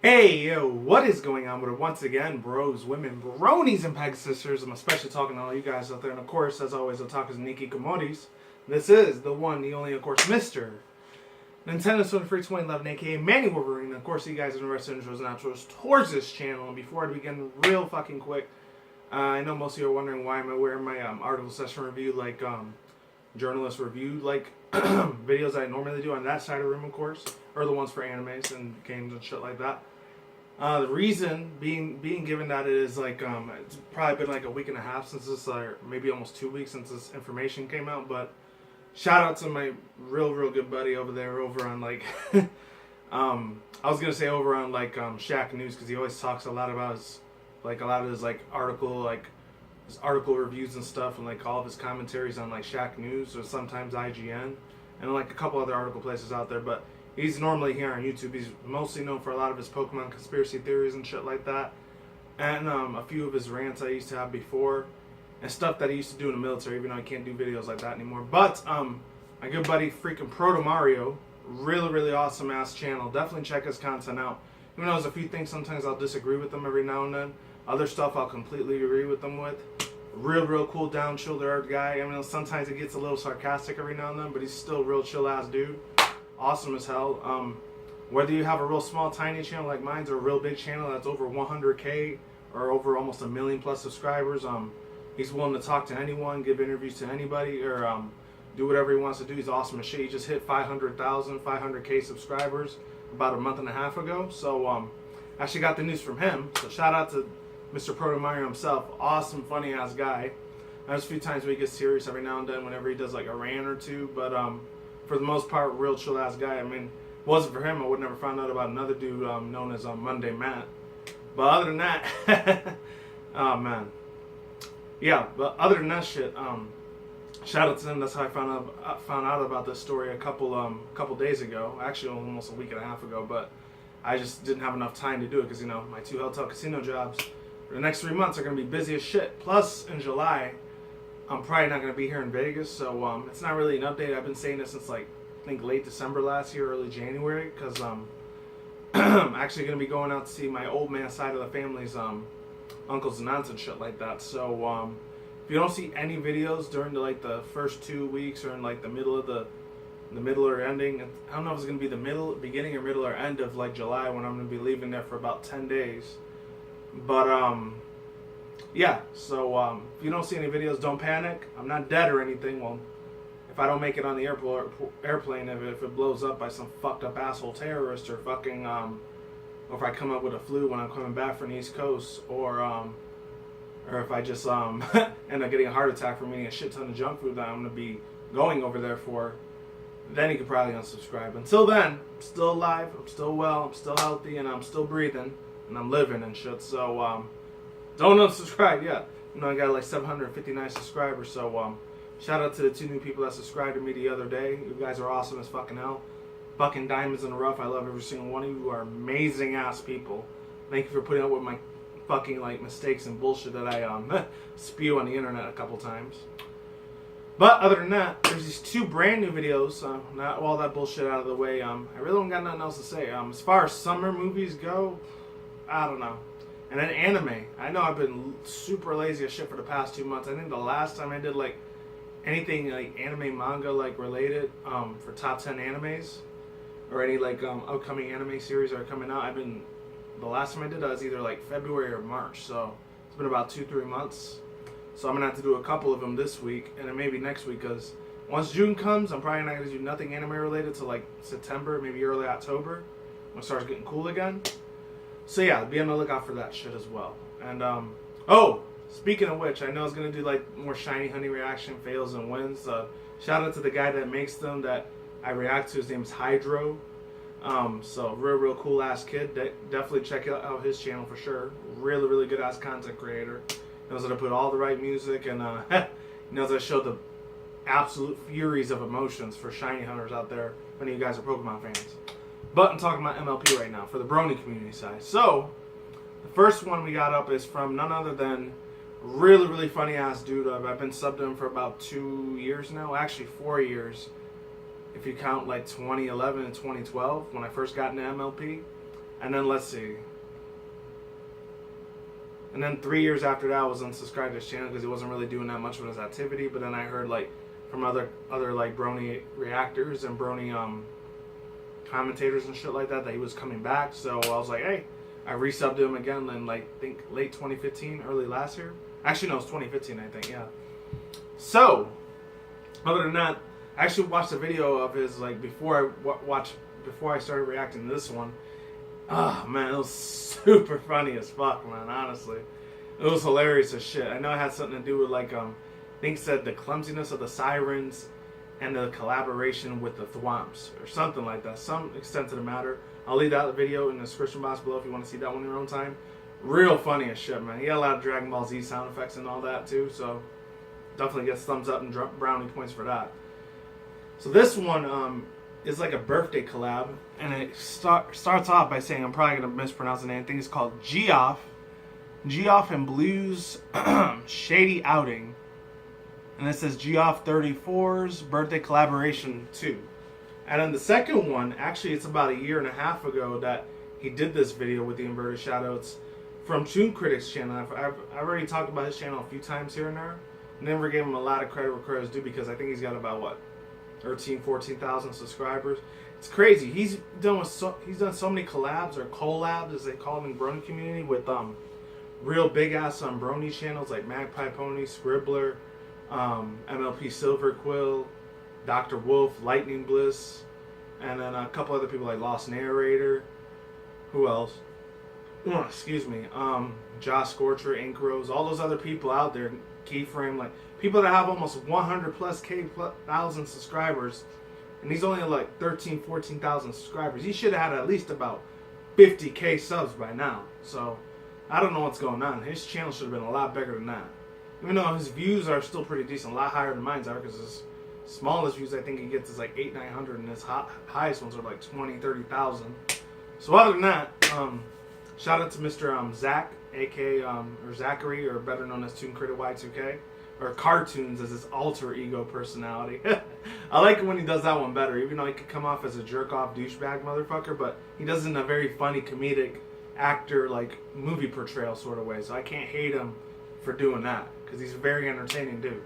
Hey, yo, what is going on with it? Once again, bros, women, bronies, and peg sisters. I'm especially talking to all you guys out there. And of course, as always, I'll talk as Nikki Komodis. This is the one, the only, of course, Mr. Nintendo Swim Free 2011, aka Manny Wolverine. And of course, you guys are interested in intros and outros towards this channel. And before I begin, real fucking quick, I know most of you are wondering why am I wearing my article session review, like journalist review, like videos I normally do on that side of the room, of course, or the ones for animes and games and shit like that. The reason being given that it is like it's probably been like a week and a half since this, maybe almost 2 weeks since this information came out. But shout out to my real good buddy over there, over on like I was gonna say over on like Shaq News, because he always talks a lot about his article his article reviews and stuff, and like all of his commentaries on like Shaq News or sometimes IGN and like a couple other article places out there, but. He's normally here on YouTube. He's mostly known for a lot of his Pokemon conspiracy theories and shit like that. And a few of his rants I used to have before. And stuff that he used to do in the military, even though I can't do videos like that anymore. But, my good buddy, freaking Proto Mario. Really awesome ass channel. Definitely check his content out. Even though there's a few things sometimes I'll disagree with them every now and then. Other stuff I'll completely agree with them with. Real cool, down, chill to earth guy. I mean, sometimes it gets a little sarcastic every now and then, but he's still a real chill ass dude. Awesome as hell. Whether you have a real small tiny channel like mine or a real big channel that's over 100K or over almost 1 million plus subscribers, he's willing to talk to anyone, give interviews to anybody, or do whatever he wants to do. He's awesome as shit. He just hit 500K subscribers about a month and a half ago. So actually got the news from him. So shout out to Mr. Proto Mario himself. Awesome, funny ass guy. There's a few times where he gets serious every now and then whenever he does like a rant or two, but for the most part, real chill ass guy. I mean, if it wasn't for him, I would never find out about another dude known as Monday Matt. But other than that, oh man, yeah. But other than that shit, shout out to him. That's how I found out about this story a couple days ago. Actually, almost a week and a half ago. But I just didn't have enough time to do it because my 2 hotel casino jobs for the next 3 months are gonna be busy as shit. Plus, in July, I'm probably not going to be here in Vegas, so it's not really an update. I've been saying this since like I think late December last year, early January, because I'm actually going to be going out to see my old man side of the family's uncles and aunts and shit like that. So if you don't see any videos during the first 2 weeks or in like the middle or ending, I don't know if it's going to be the beginning or middle or end of like July when I'm going to be leaving there for about 10 days. But yeah, so if you don't see any videos, don't panic. I'm not dead or anything. Well, if I don't make it on the airplane, if it blows up by some fucked up asshole terrorist or fucking, or if I come up with a flu when I'm coming back from the East Coast, or if I just end up getting a heart attack from eating a shit ton of junk food that I'm gonna be going over there for, then you could probably unsubscribe. Until then, I'm still alive, I'm still well, I'm still healthy, and I'm still breathing, and I'm living and shit. So don't unsubscribe yet. I got like 759 subscribers, so shout out to the 2 new people that subscribed to me the other day. You guys are awesome as fucking hell. Fucking diamonds in the rough. I love every single one of you. You are amazing ass people. Thank you for putting up with my fucking like mistakes and bullshit that I spew on the internet a couple times. But other than that, there's these 2 brand new videos. Not all that bullshit out of the way. I really don't got nothing else to say. As far as summer movies go, I don't know. And then anime. I know I've been super lazy as shit for the past 2 months. I think the last time I did like anything like anime manga like related for top 10 animes or any like upcoming anime series that are coming out, the last time I did that was either like February or March. So it's been about 2-3 months. So I'm gonna have to do a couple of them this week and then maybe next week, because once June comes, I'm probably not gonna do nothing anime related till like September, maybe early October when it starts getting cool again. So yeah, be on the lookout for that shit as well. And oh, speaking of which, I know I was gonna do like more Shiny Honey reaction fails and wins. Shout out to the guy that makes them that I react to. His name is Hydro. So real cool ass kid. Definitely check out his channel for sure. Really good ass content creator. Knows how to put all the right music and knows how to show the absolute furies of emotions for Shiny Hunters out there. If any of you guys are Pokemon fans. But I'm talking about MLP right now for the Brony community side. So, the first one we got up is from none other than really funny ass dude. I've been subbed to him for about 2 years now. Actually, 4 years. If you count like 2011 and 2012 when I first got into MLP. And then let's see. And then 3 years after that, I was unsubscribed to his channel because he wasn't really doing that much with his activity. But then I heard like from other like Brony reactors and Brony commentators and shit like that he was coming back. So I was like, hey, I resubbed him again in like I think late 2015, early last year. Actually, no, it was 2015, I think. Yeah. So other than that, I actually watched a video of his like before I started reacting to this one. Oh man, it was super funny as fuck, man. Honestly, it was hilarious as shit. I know it had something to do with like I think said the clumsiness of the sirens and the collaboration with the thwomps or something like that. Some extent to the matter. I'll leave that video in the description box below if you want to see that one in your own time. Real funny as shit, man. He had a lot of Dragon Ball Z sound effects and all that too, so definitely gets thumbs up and brownie points for that. So this one is like a birthday collab, and it starts off by saying, I'm probably going to mispronounce the name, I think it's called Geof and Blue's Shady Outing. And it says Geof 34's birthday collaboration 2. And then the second one, actually it's about 1.5 years ago that he did this video with the Inverted Shadow. It's from Toon Critic's channel. I've already talked about his channel a few times here and there. Never gave him a lot of credit where credit's due because I think he's got about, what, 14,000 subscribers. It's crazy. He's done so many collabs, or collabs as they call them in the Brony community, with real big ass Brony channels like Magpie Pony, Scribbler, MLP Silver Quill, Dr. Wolf, Lightning Bliss, and then a couple other people like Lost Narrator. Who else? Oh, excuse me. Josh Scorcher, Ink Rose, all those other people out there. Keyframe, like people that have almost 100 plus thousand subscribers, and he's only like 14,000 subscribers. He should have had at least about 50K subs by now. So I don't know what's going on. His channel should have been a lot bigger than that. Even though his views are still pretty decent, a lot higher than mine are, because his smallest views I think he gets is like 800-900, and his highest ones are like 20,000-30,000. So other than that, shout out to Mr. Zach, aka or Zachary, or better known as Toon Critic Y2K, or Cartoons as his alter ego personality. I like it when he does that one better, even though he could come off as a jerk off douchebag motherfucker, but he does it in a very funny comedic actor like movie portrayal sort of way. So I can't hate him for doing that because he's a very entertaining dude.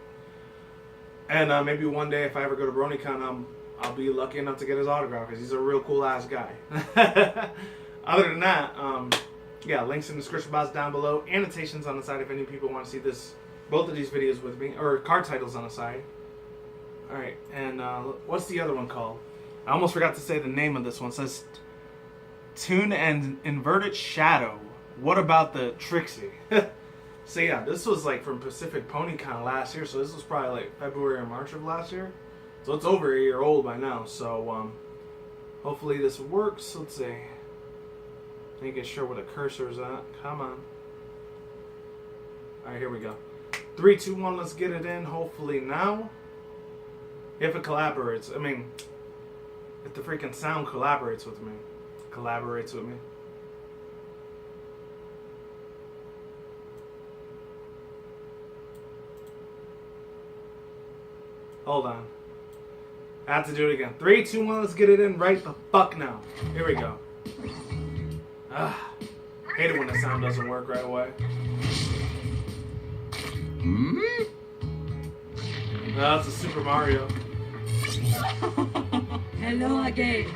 And maybe one day if I ever go to BronyCon, I'll be lucky enough to get his autograph because he's a real cool ass guy. Other than that, yeah, links in the description box down below. Annotations on the side if any people want to see both of these videos with me, or card titles on the side. Alright, and what's the other one called? I almost forgot to say the name of this one. It says Toon and Inverted Shadow. What about the Trixie? So yeah, this was like from Pacific PonyCon last year, so this was probably like February or March of last year. So it's over a year old by now, so hopefully this works. Let's see. Making sure where the cursor is at. Come on. Alright, here we go. 3, 2, 1, let's get it in. Hopefully now. If it collaborates. I mean, if the freaking sound collaborates with me. Collaborates with me. Hold on. I have to do it again. 3, 2, 1, let's get it in right the fuck now. Here we go. Hate it when the sound doesn't work right away. No, that's a Super Mario. Hello again.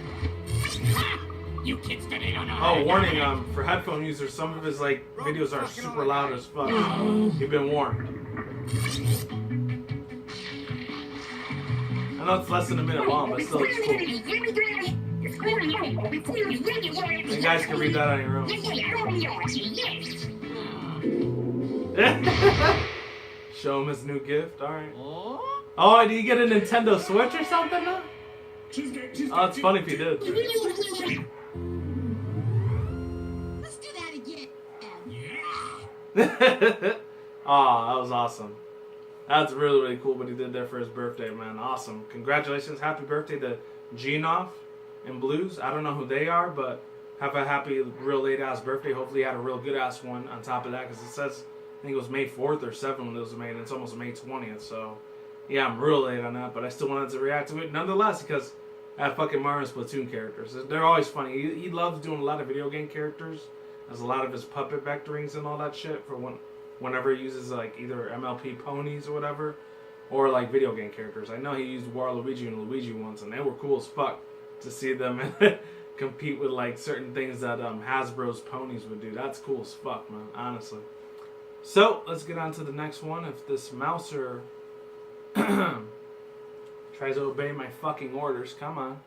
You kids today don't know. Oh, warning, for headphone users, some of his like videos are super loud as fuck. You've been warned. I know it's less than a minute long, but still it's cool. You guys can read that on your own. Show him his new gift, alright. Oh, did you get a Nintendo Switch or something now? Oh, it's funny if he did. Let's do that again. Aw, that was awesome. That's really, really cool what he did there for his birthday, man. Awesome. Congratulations. Happy birthday to Geof and Blues. I don't know who they are, but have a happy, real late-ass birthday. Hopefully you had a real good-ass one on top of that, because it says, I think it was May 4th or 7th when it was made, and it's almost May 20th, so yeah, I'm real late on that, but I still wanted to react to it nonetheless, because at fucking Mario Splatoon characters. They're always funny. He loves doing a lot of video game characters. Has a lot of his puppet vectorings and all that shit for whenever he uses like either MLP ponies or whatever, or like video game characters. I know he used Waluigi and Luigi once, and they were cool as fuck to see them compete with like certain things that Hasbro's ponies would do. That's cool as fuck, man. Honestly. So let's get on to the next one. If this mouser tries to obey my fucking orders, come on.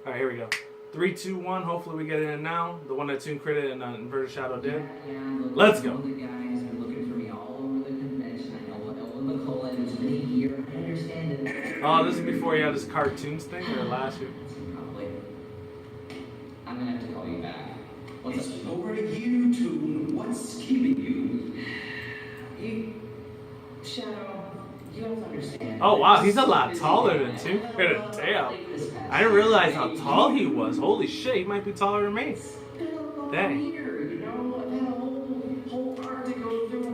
All right, here we go. 3, 2, 1. Hopefully we get it in now. The one that Toon Credit and Inverted Shadow did. Let's go. Oh, this is before he had his cartoons thing, or last year? I'm gonna have to call you back. It's over to you, Toon. What's keeping you? Shadow, you don't understand. Oh wow, he's a lot taller than Toon Credit. Damn. I didn't realize how tall he was. Holy shit, he might be taller than me. Dang. You know, I've had a whole arc to go through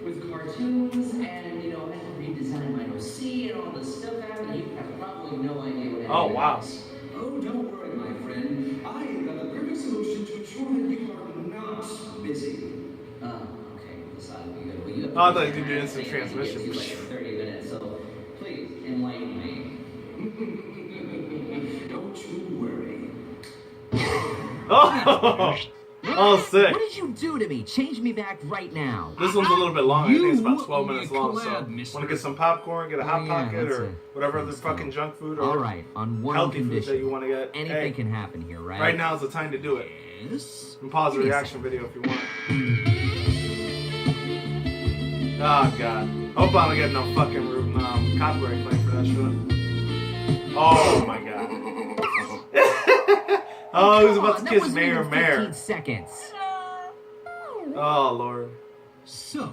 with cartoons, and you know, I had to redesign my OC and all this stuff happened. You have probably no idea what happened. Oh wow. Oh, don't worry, my friend. I have got the perfect solution to ensure that you are not busy. Okay, decidedly good. Well, you have Oh, I thought you could do instant transmission. Like 30 minutes, so please enlighten me. Don't you worry. Oh, oh, sick. What did you do to me? Change me back right now. This one's a little bit long. I think it's about 12 You minutes long. So, collab, want mister. to get some popcorn, get a hot yeah, pocket, that's or it. whatever other Thanks, fucking though. junk food or All right, on one healthy food condition. that you want to get. Anything Hey, can happen here, right? right now is the time to do it. Yes. And pause the Give me a reaction video if you want. Oh god. Hope I don't get no fucking copyright claim for that shit. Oh my god. Oh, he was about to That kiss wasn't Mayor even Mayor. 15 seconds. Oh lord. So,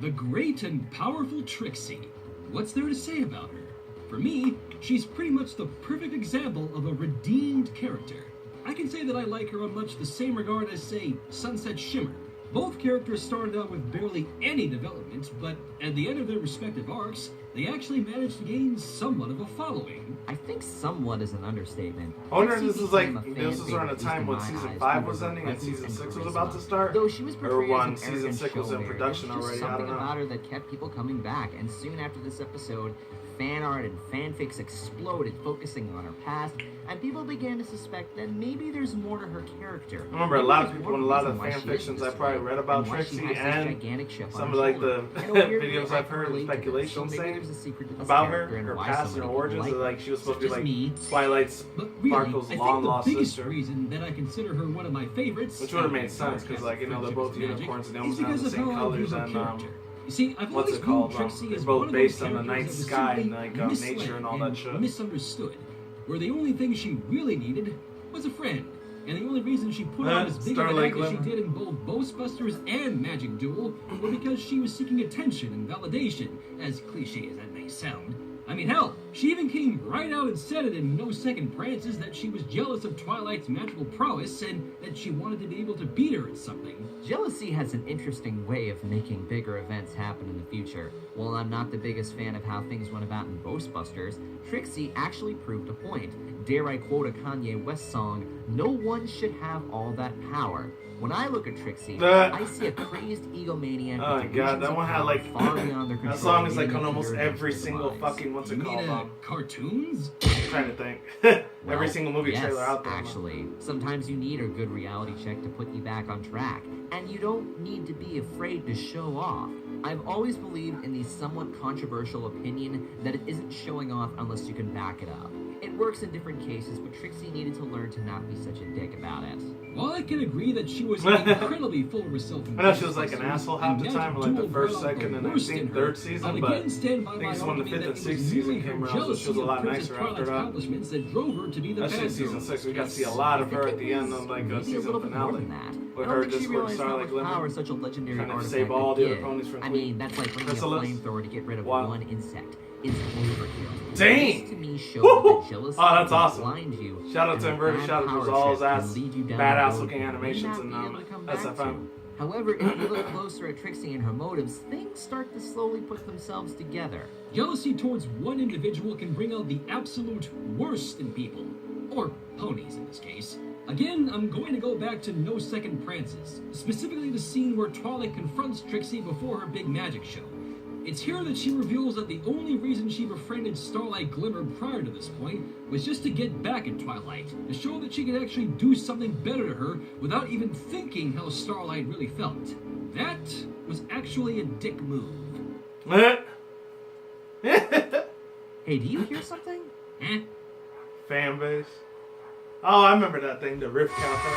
the great and powerful Trixie. What's there to say about her? For me, she's pretty much the perfect example of a redeemed character. I can say that I like her on much the same regard as, say, Sunset Shimmer. Both characters started out with barely any development, but at the end of their respective arcs, they actually managed to gain somewhat of a following. I think somewhat is an understatement. I wonder if Trixie this is like, became a fan this was around a favorite, time at when least in season my 5 eyes, was due to her ending and presence season 6 was charisma. about to start. Though she was Or portrayed when as an season arrogant 6 was in showmare, production there's just already. I something don't know. about her that kept people coming back, and soon after this episode, fan art and fanfics exploded, focusing on her past, and people began to suspect that maybe there's more to her character. I remember a Maybe lot of there's people more in a lot of reason why fan she is fictions this I probably way, read about and why she Trixie has this and gigantic chip on some her of like shoulder. the In a weird way, videos I I've heard and relate to this, speculation so maybe saying there's a secret to this about character her, and her why past so and her many people origins. like her. Like she was supposed to be Such like as me. Twilight's But really, Sparkle's I long think the lost biggest sister. reason that I consider her one of my favorites, Which would have made outside sense, 'cause, of like, you know, they're Friendship both is Magic, unicorns and they is almost have because the of same how I view colors her and, character. You see, I've what's always it called? viewed Trixie They're as both one of based those on the night characters that was sky simply and, like, misled nature and all that shit. misunderstood, where the only thing she really needed was a friend. And the only reason she put on as big of an Starlight act as she Glimmer. did in both Ghostbusters and Magic Duel were because she was seeking attention and validation, as cliche as that may sound. I mean, hell, she even came right out and said it in no second prances that she was jealous of Twilight's magical prowess and that she wanted to be able to beat her at something. Jealousy has an interesting way of making bigger events happen in the future. While I'm not the biggest fan of how things went about in Ghostbusters, Trixie actually proved a point. Dare I quote a Kanye West song, "No one should have all that power." When I look at Trixie, I see a crazy egomaniac. Oh with my god, delusions that of one had power like far beyond their that control, song is like leading on to almost their every eventual single demise. fucking what's You it mean called? cartoons? I'm trying to think. Every Well, single movie yes, trailer out there. actually. Sometimes you need a good reality check to put you back on track, and you don't need to be afraid to show off. I've always believed in the somewhat controversial opinion that it isn't showing off unless you can back it up. It works in different cases, but Trixie needed to learn to not be such a dick about it. While I can agree that she was incredibly full of herself, I know she was like an asshole half the time, like the first, second, and I think third season, but I think it's when the fifth and sixth season came around, so she was a lot nicer after that. Accomplishments that drove her to be the Especially bad season girl. 6, we got to see a lot of her at the end of like a Maybe a season little bit more finale. than that. With I her don't think she Discord realized how Starlight much Glimmer, power such a legendary trying to artifact save all could the other give. ponies from I mean, that's like bringing a Chrysalis. flamethrower to get rid of Wow. one insect. It's overkill. Dang! This to me shows Woo-hoo! that jealousy Oh, that's can awesome. blind you. Shout out and to a Inverted bad Shadow power for all his trip can ass lead you down a badass road looking you may animations not and be able to come back SFM. to. However, if you look closer at Trixie and her motives, things start to slowly put themselves together. Jealousy towards one individual can bring out the absolute worst in people. Or ponies, in this case. Again, I'm going to go back to No Second Prances, specifically the scene where Twilight confronts Trixie before her big magic show. It's here that she reveals that the only reason she befriended Starlight Glimmer prior to this point was just to get back at Twilight, to show that she could actually do something better to her without even thinking how Starlight really felt. That was actually a dick move. Hey, do you hear something? Eh? Fan base. Oh, I remember that thing, the Rift Cafe.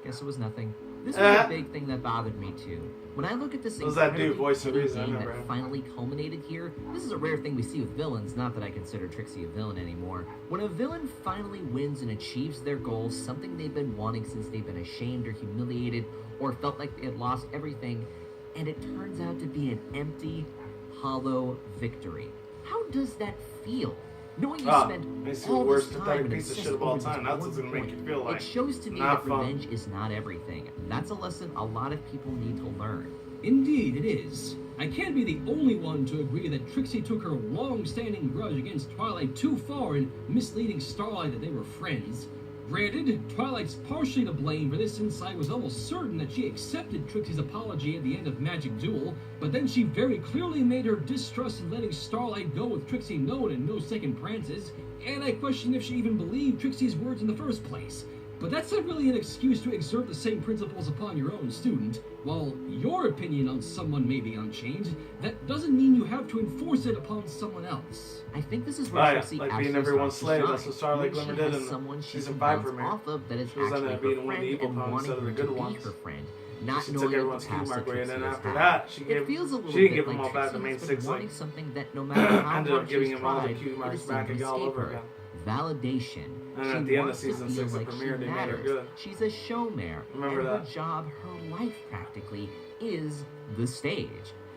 Guess it was nothing. This was a big thing that bothered me too. When I look at this incredibly Voice of petty Reason, I game remember that him. finally culminated here, this is a rare thing we see with villains, not that I consider Trixie a villain anymore. When a villain finally wins and achieves their goals, something they've been wanting since they've been ashamed or humiliated, or felt like they had lost everything, and it turns out to be an empty, hollow victory. How does that feel? Knowing you spent makes you all the worst this time pathetic and piece of obsessed shit of all over this time. That's what's one gonna make you point, feel like it shows to me not that fun. revenge is not everything. That's a lesson a lot of people need to learn. Indeed, it is. I can't be the only one to agree that Trixie took her long-standing grudge against Twilight too far in misleading Starlight that they were friends. Granted, Twilight's partially to blame for this since I was almost certain that she accepted Trixie's apology at the end of Magic Duel, but then she very clearly made her distrust in letting Starlight go with Trixie known and No Second Prances, and I question if she even believed Trixie's words in the first place. But that's not really an excuse to exert the same principles upon your own student. While your opinion on someone may be unchanged, that doesn't mean you have to enforce it upon someone else. I think this is where Right, Trixie like actually being everyone's starts to slave. shine. That's what Starlight When Glimmer she did has in someone she season can 5 bounce premiere. off of that is She was actually ended up her being one of the friend evil and ponies wanting instead of the her good to be ones. her friend. Not She knowing took that everyone's the key past that mark away, and Trixie then has after had. that, she It gave feels a little she didn't bit give like them all back. The Trixie main has been 6 wanting like something that no matter how ended up hard giving she's him all the tried, cue it marks has back seemed to all escape over her. again. Validation. And She at the end of wants to season feel 6 of like premiere, she they made her matters. good. She's a showmare. Remember and that. her job, her life practically, is the stage.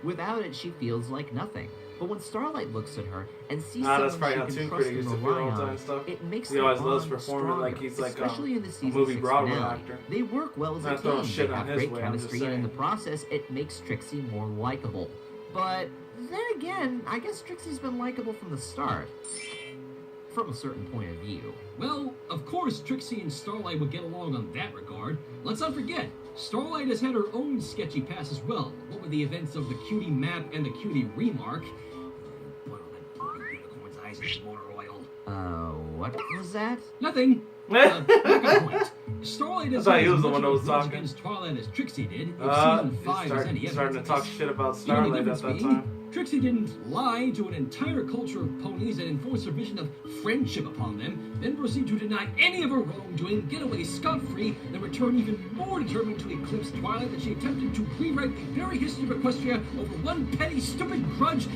Without it, she feels like nothing. But when Starlight looks at her and sees That's someone probably she how can Toon trust Critic and used to feel rely all the time on, and stuff. it makes He their always loves bond performing like stronger, he's like especially in the season movie 6 Broadway finale. actor. They work well as a Not throwing team. shit They on have his great way, I'm just chemistry, and in the saying. process, it makes Trixie more likable. But then again, I guess Trixie's been likable from the start. From a certain point of view. Well, of course Trixie and Starlight would get along on that regard. Let's not forget, Starlight has had her own sketchy past as well, what with the events of the Cutie map and the Cutie remark. What on that unicorn's eyes is motor oil. What was that? Nothing. Back on point. Starlight has thought had he was as the much one that of a was grudge talking. against Twilight as Trixie did, if season 5 is any He's starting to evidence. talk shit about The only Starlight at difference that being, time. Trixie didn't lie to an entire culture of ponies and enforce her vision of friendship upon them, then proceed to deny any of her wrongdoing, get away scot-free, then return even more determined to eclipse Twilight that she attempted to rewrite the very history of Equestria over one petty, stupid grudge.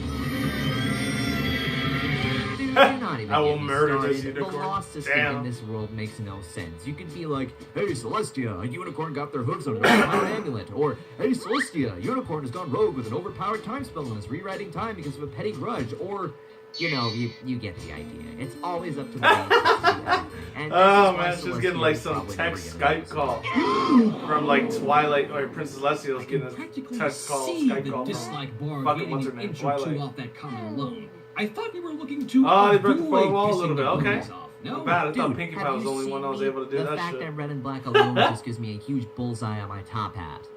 Dude, you're not even I will getting murder started. this unicorn. The law system Damn. in this world makes no sense. You could be like, hey Celestia, a unicorn got their hooves on an overpowered amulet. Or, hey Celestia, a unicorn has gone rogue with an overpowered time spell and is rewriting time because of a petty grudge. Or, you know, you get the idea. It's always up to the man to do everything. And this Oh is why man, she's Celestia getting like is some probably text never Skype gonna call from like Twilight or Princess Celestia was I can getting a practically text call, see Skype the call from dislike bar fucking getting what's her an name, inch or two Twilight. off that comment alone. I thought we were looking to Oh, they broke the avoid fourth wall a pissing little bit. the Okay. ponies off. No, Not bad. I thought Dude, Pinkie have Pie was the you only seen one that was me? able to do the that fact shit. that red and black alone just gives me a huge bullseye on my top hat.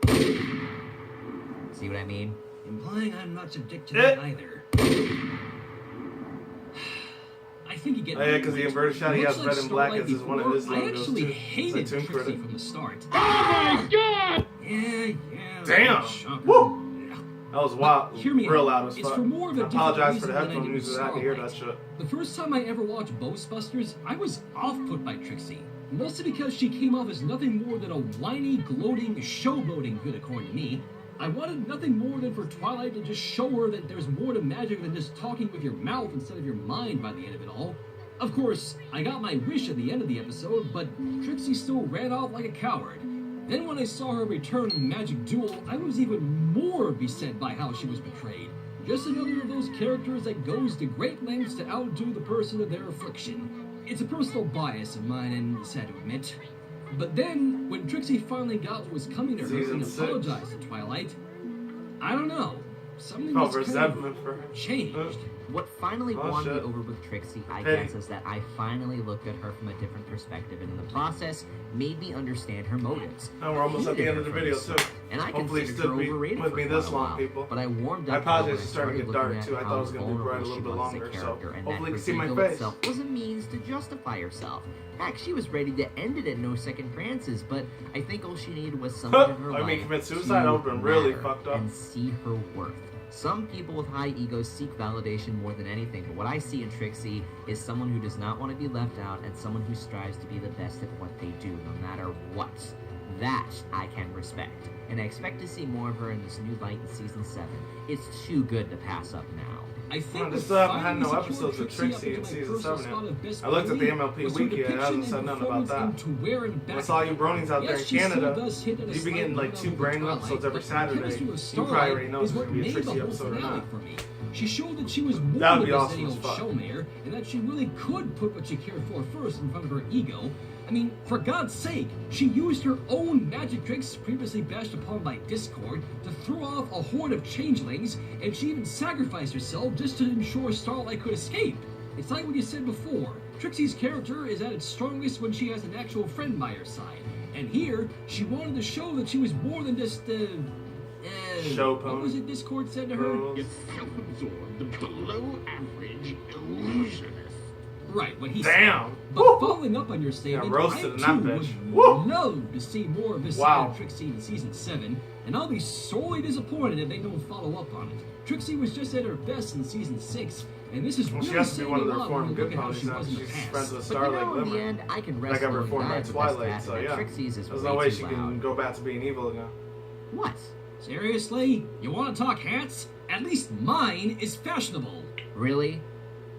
See what I mean? implying I'm not subject to that either. I think you get. Oh, yeah, 'cause the inverted shadow, he Much has like red and black Starlight as one of before, his I logos, actually too. hated It's a Toon Trixie critic. from the start. Oh my god! Yeah. Damn. Shocker. Woo! That was wild. Hear me Real out. loud as It's fuck. for more of a I apologize for the different reason than I headphone did users. with I had to hear Starlight. that shit. The first time I ever watched Ghostbusters, I was off-put by Trixie. Mostly because she came off as nothing more than a whiny, gloating, showboating unicorn to me. I wanted nothing more than for Twilight to just show her that there's more to magic than just talking with your mouth instead of your mind by the end of it all. Of course, I got my wish at the end of the episode, but Trixie still ran off like a coward. Then when I saw her return in Magic Duel, I was even more beset by how she was betrayed. Just another of those characters that goes to great lengths to outdo the person of their affliction. it's a personal bias of mine, and sad to admit. But then, when Trixie finally got what was coming to her Season and 6. apologized to Twilight, I don't know. Something Felt just kind resentment for her. of changed. What finally Oh, won me shit. over with Trixie, I Hey. guess, is that I finally looked at her from a different perspective, and in the process, made me understand her motives. And we're almost at the end of the video, too. And I Hopefully you considered still her be overrated with for me quite this a long, while, people. but I warmed I up apologize, when it's starting to get started dark, looking too. I at thought it was how gonna be bright a vulnerable little she bit was as a longer, so character, and hopefully that you her can see my ego face. itself was a means to justify herself. Heck, she was ready to end it at no second chances, but I think all she needed was someone in her I life mean, commit suicide, to I would've been really matter fucked up. and see her worth. Some people with high egos seek validation more than anything, but what I see in Trixie is someone who does not want to be left out and someone who strives to be the best at what they do, no matter what. That I can respect, and I expect to see more of her in this new light in Season 7. It's too good to pass up now. I think They what still haven't had finally no secured episodes with Trixie up Trixie in into my season personal 7 spot yet. of best I looked at the buddy MLP was her wiki, it hasn't depiction said and nothing about performance that. into Where and Back That's all you Again. bronies out there Yes, in she still Canada. does hit at a You begin slight like level 2 with brand Twilight, episodes every but the Saturday. chemistry with You Starlight probably already know is if what there's gonna be a made the Trixie whole episode or finale not. for me. She showed that she was more That would than be just awesome any as old fuck. showmare, and that she really could put what she cared for first in front of her ego. I mean, for God's sake, she used her own magic tricks, previously bashed upon by Discord, to throw off a horde of changelings, and she even sacrificed herself just to ensure Starlight could escape. It's like what you said before. Trixie's character is at its strongest when she has an actual friend by her side. And here, she wanted to show that she was more than just, Show what pony. was it Discord said to her? Girls. Self-absorbed, below-average illusionist. Right, what he said. Damn! But Woo! following up on your statement, roasted I in too that would bitch. Woo! love to see more of this Wow. side of Trixie in Season 7, and I'll be sorely disappointed if they don't follow up on it. Trixie was just at her best in Season 6, and this is Well, really she has to be saying one of a the lot when reformed you look good at how ponies she now. was in the She's past. friends with But Starlight you know, in the Glimmer. end, I can Like rest I alone reformed and by die with Twilight, that, so and yeah. Trixie's is There's way no way too she loud. can go back to being evil again. What? Seriously? You want to talk hats? At least mine is fashionable. Really?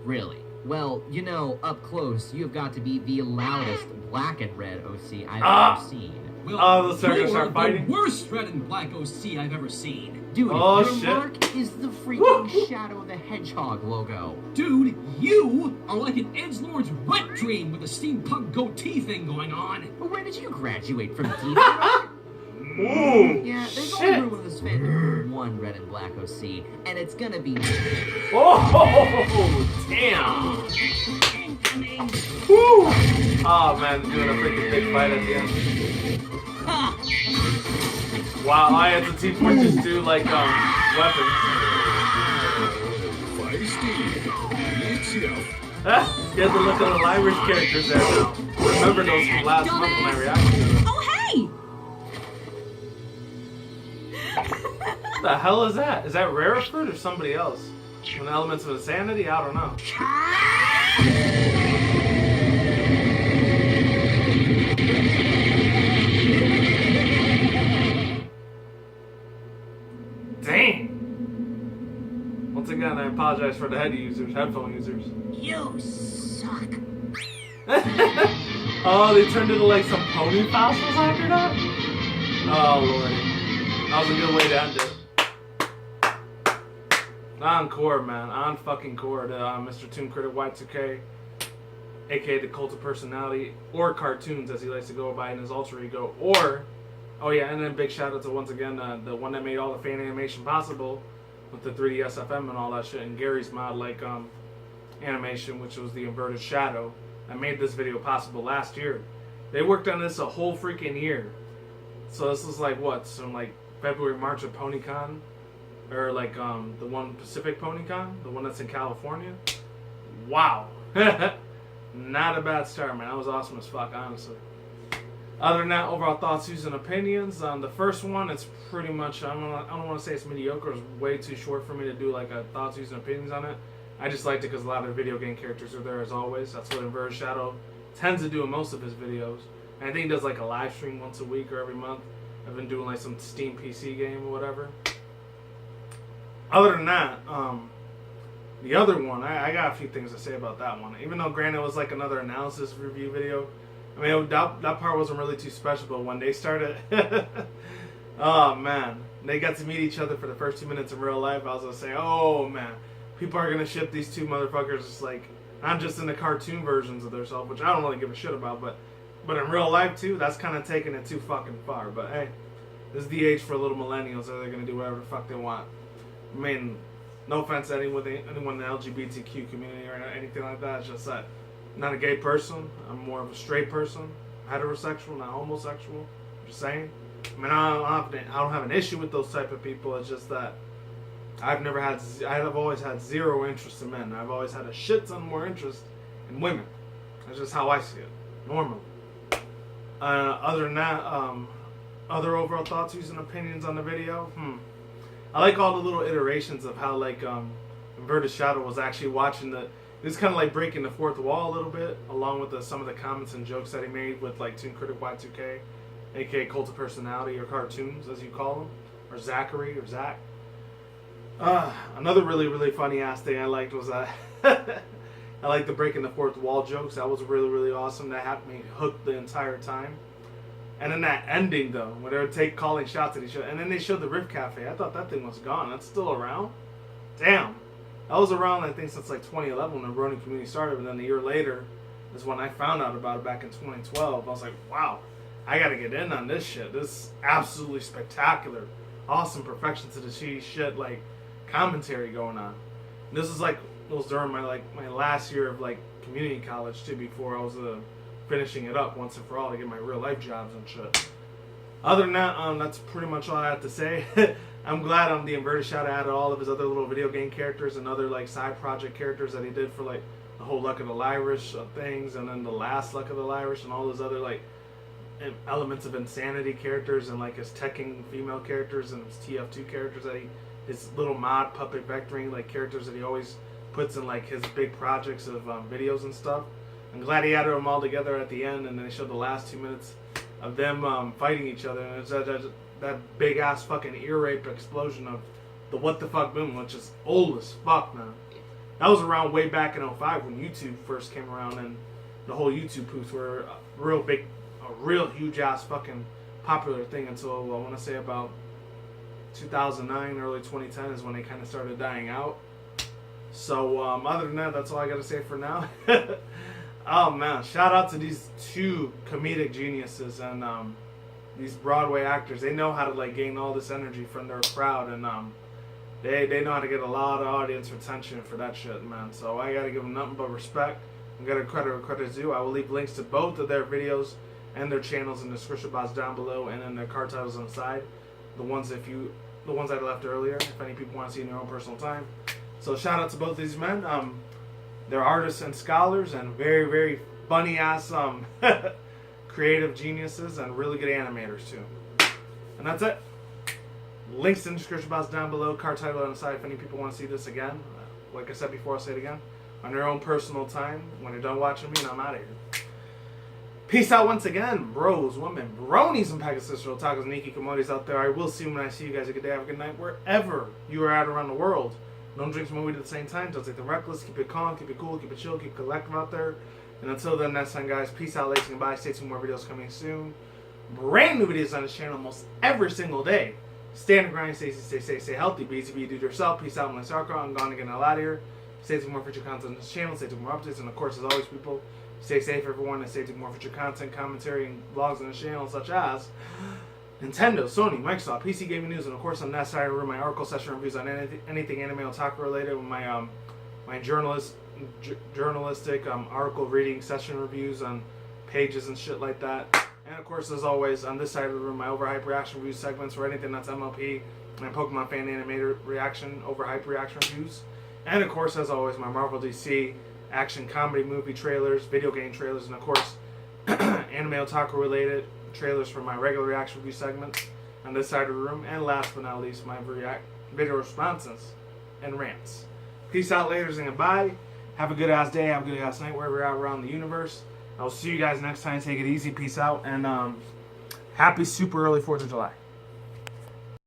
Really? Well, you know, up close, you've got to be the loudest black and red OC I've ever seen. Well, Oh, those are gonna you're start fighting? the worst red and black OC I've ever seen. Dude, Oh, your shit. mark is the freaking Shadow the Hedgehog logo. Dude, you are like an edgelord's wet dream with a steampunk goatee thing going on. But where did you graduate from, Deep? Ooh! Yeah, there's Shit. only room in this fandom for one red and black OC, and it's gonna be me. Oh, damn! Woo! Oh man, they're doing a freaking big fight at the end. Wow, I had the team point just do like weapons. Feisty. It's Geof. You have to look at the Irish characters there now. Remember those from last month when I reacted to them. Oh, hey! What the hell is that? Is that Rareford or somebody else? An Elements of Insanity? I don't know. Dang! Once again, I apologize for the headphone users. You suck. Oh, they turned into like some pony fossils after that? Oh, lordy. That was a good way to end it. Encore, man. On fucking core to Mr. Toon Critic Y2K, aka the Cult of Personality, or Cartoons as he likes to go by in his alter ego, or, oh yeah, and then big shout out to once again the one that made all the fan animation possible with the 3D SFM and all that shit, and Gary's mod like animation, which was the Inverted Shadow, that made this video possible last year. They worked on this a whole freaking year. So this is like what, so like February, March of PonyCon? Or like the one Pacific PonyCon? The one that's in California? Wow. Not a bad start, man. That was awesome as fuck, honestly. Other than that, overall thoughts, views, and opinions. The first one, it's pretty much, I don't want to say it's mediocre. It's way too short for me to do like a thoughts, views, and opinions on it. I just liked it because a lot of the video game characters are there as always. That's what invertedShadow tends to do in most of his videos. And I think he does like a live stream once a week or every month. I've been doing like some Steam PC game or whatever. Other than that, the other one, I got a few things to say about that one. Even though granted it was like another analysis review video. I mean, that part wasn't really too special, but when they started, oh man, they got to meet each other for the first 2 minutes in real life, I was gonna say, oh man, people are gonna ship these two motherfuckers just like Not just in the cartoon versions of themselves, which I don't really give a shit about, but in real life too, that's kind of taking it too fucking far. But hey, this is the age for little millennials that they're gonna do whatever the fuck they want. I mean, no offense to anyone in the LGBTQ community or anything like that. It's just that I'm not a gay person. I'm more of a straight person, heterosexual, not homosexual. I'm just saying. I mean, I don't have an issue with those type of people. It's just that I have always had zero interest in men. I've always had a shit ton more interest in women. That's just how I see it, normally. Other than that, other overall thoughts, views, and opinions on the video. I like all the little iterations of how like invertedShadow was actually watching the. It was kind of like breaking the fourth wall a little bit, along with some of the comments and jokes that he made with like Toon Critic Y2K, aka Cult of Personality or cartoons as you call them, or Zachary or Zach. Another really funny ass thing I liked was I like the breaking the fourth wall jokes. That was really awesome. That had me hooked the entire time. And then that ending though, when they would calling shots at each other, and then they showed the Rift Cafe. I thought that thing was gone. That's still around. Damn, that was around I think since like 2011 when the Ronin community started. And then a year later is when I found out about it back in 2012. I was like, wow, I gotta get in on this shit. This is absolutely spectacular, awesome perfection to the shit like commentary going on. And this is like it was during my last year of like community college too, before I was finishing it up once and for all to get my real life jobs and shit. Other than that, that's pretty much all I have to say. I'm glad the invertedShadow added all of his other little video game characters and other like side project characters that he did for like the whole Luck of the Lyrish things, and then the last Luck of the Lyrish and all those other like elements of insanity characters, and like his teching female characters and his TF2 characters that his little mod puppet vectoring like characters that he always puts in like his big projects of videos and stuff. I'm glad he added them all together at the end, and then they showed the last 2 minutes of them fighting each other, and it's that big ass fucking ear rape explosion of the What the Fuck Boom, which is old as fuck now. That was around way back in 05 when YouTube first came around, and the whole YouTube poofs were a real huge ass fucking popular thing until I want to say about 2009, early 2010 is when they kind of started dying out. So other than that, that's all I gotta say for now. Oh man, shout out to these two comedic geniuses and these Broadway actors. They know how to like gain all this energy from their crowd, and they know how to get a lot of audience retention for that shit, man. So I gotta give them nothing but respect. I'm gonna credit where credit's due. I will leave links to both of their videos and their channels in the description box down below, and then their card titles on the side. The ones I left earlier, if any people want to see in their own personal time. So shout out to both these men. They're artists and scholars and very funny ass creative geniuses and really good animators too. And that's it. Links in the description box down below, card title on the side if any people want to see this again. Like I said before, I'll say it again. On their own personal time, when you're done watching me, and I'm out of here. Peace out once again, bros, women, bronies, and Pegasus, otakus, Nikki, Komodos out there. I will see you when I see you guys. A good day, have a good night, wherever you are at around the world. Don't drink some weed at the same time. Don't take the reckless. Keep it calm, keep it cool, keep it chill, keep it collective out there. And until then, next time, guys, peace out, ladies, and goodbye. Stay tuned, more videos coming soon. Brand new videos on this channel almost every single day. Stay on the grind, stay safe, stay healthy. Be easy, be you, do it yourself. Peace out, my Sarko. I'm gone to get out of here. Stay tuned, more future content on this channel. Stay tuned, more updates. And of course, as always, people, stay safe, everyone, and stay tuned, more future content, commentary, and vlogs on the channel, such as Nintendo, Sony, Microsoft, PC gaming news, and of course on that side of the room, my article session reviews on anything anime otaku related, with my my journalistic article reading session reviews on pages and shit like that. And of course, as always, on this side of the room, my overhype reaction review segments for anything that's MLP, my Pokemon fan animator reaction, overhype reaction reviews, and of course, as always, my Marvel DC action comedy movie trailers, video game trailers, and of course, anime otaku related trailers for my regular reaction review segments on this side of the room, and last but not least, my video responses and rants. Peace out, laters, and goodbye. Have a good ass day, have a good ass night, wherever you're at around the universe. I'll see you guys next time. Take it easy, peace out, and happy super early 4th of July.